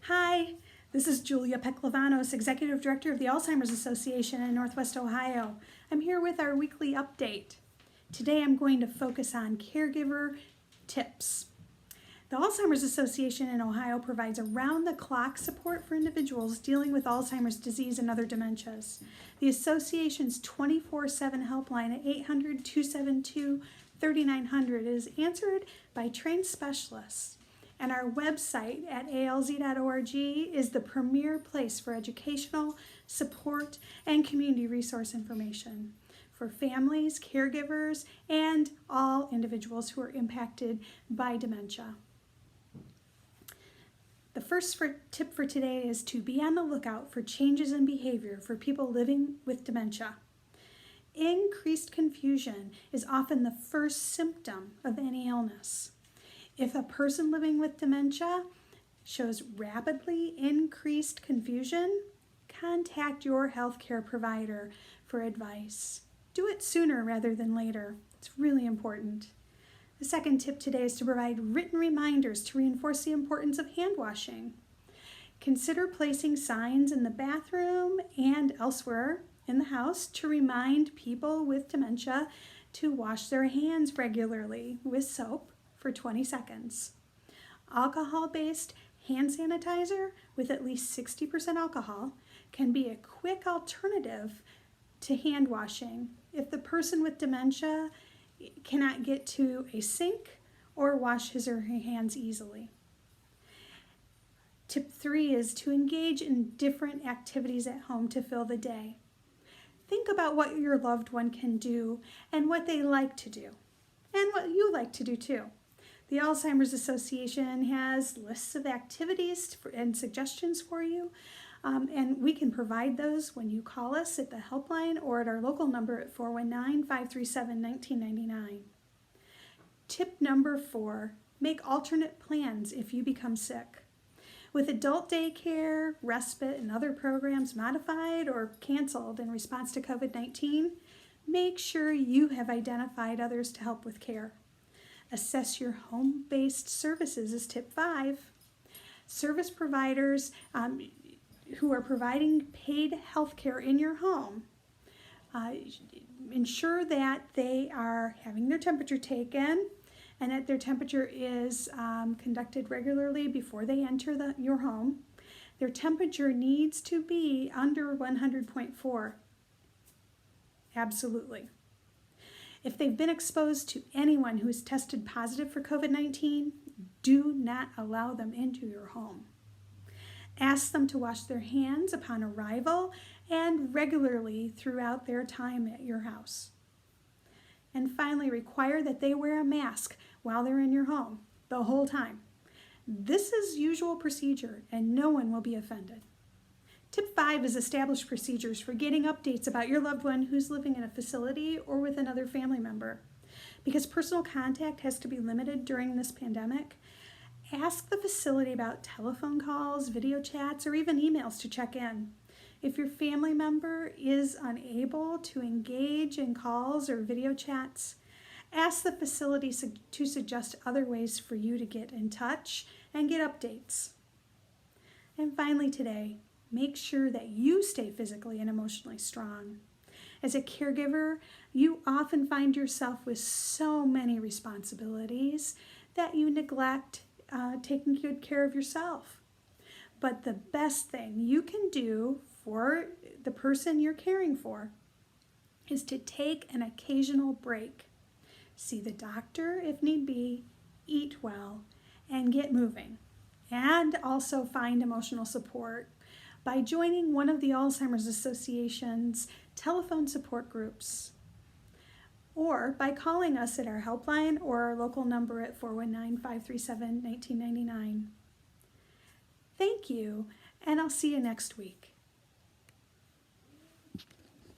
Hi, this is Julia Pecklavanos, Executive Director of the Alzheimer's Association in Northwest Ohio. I'm here with our weekly update. Today I'm going to focus on caregiver tips. The Alzheimer's Association in Ohio provides around-the-clock support for individuals dealing with Alzheimer's disease and other dementias. The association's 24/7 helpline at 800-272-3900 is answered by trained specialists. And our website at alz.org is the premier place for educational, support, and community resource information for families, caregivers, and all individuals who are impacted by dementia. The first tip for today is to be on the lookout for changes in behavior for people living with dementia. Increased confusion is often the first symptom of any illness. If a person living with dementia shows rapidly increased confusion, contact your healthcare provider for advice. Do it sooner rather than later. It's really important. The second tip today is to provide written reminders to reinforce the importance of hand washing. Consider placing signs in the bathroom and elsewhere in the house to remind people with dementia to wash their hands regularly with soap for 20 seconds. Alcohol-based hand sanitizer with at least 60% alcohol can be a quick alternative to hand washing if the person with dementia cannot get to a sink or wash his or her hands easily. Tip 3 is to engage in different activities at home to fill the day. Think about what your loved one can do and what they like to do, and what you like to do too. The Alzheimer's Association has lists of activities and suggestions for you, and we can provide those when you call us at the helpline or at our local number at 419-537-1999. Tip number 4, make alternate plans if you become sick. With adult daycare, respite, and other programs modified or canceled in response to COVID-19, make sure you have identified others to help with care. Assess your home-based services is tip 5. Service providers who are providing paid health care in your home, ensure that they are having their temperature taken and that their temperature is conducted regularly before they enter your home. Their temperature needs to be under 100.4. Absolutely. If they've been exposed to anyone who is tested positive for COVID-19, do not allow them into your home. Ask them to wash their hands upon arrival and regularly throughout their time at your house. And finally, require that they wear a mask while they're in your home the whole time. This is usual procedure and no one will be offended. Tip 5 is establish procedures for getting updates about your loved one who's living in a facility or with another family member. Because personal contact has to be limited during this pandemic, ask the facility about telephone calls, video chats, or even emails to check in. If your family member is unable to engage in calls or video chats, ask the facility to suggest other ways for you to get in touch and get updates. And finally today, make sure that you stay physically and emotionally strong. As a caregiver, you often find yourself with so many responsibilities that you neglect taking good care of yourself. But the best thing you can do for the person you're caring for is to take an occasional break. See the doctor if need be, eat well, and get moving. And also find emotional support by joining one of the Alzheimer's Association's telephone support groups, or by calling us at our helpline or our local number at 419-537-1999. Thank you, and I'll see you next week.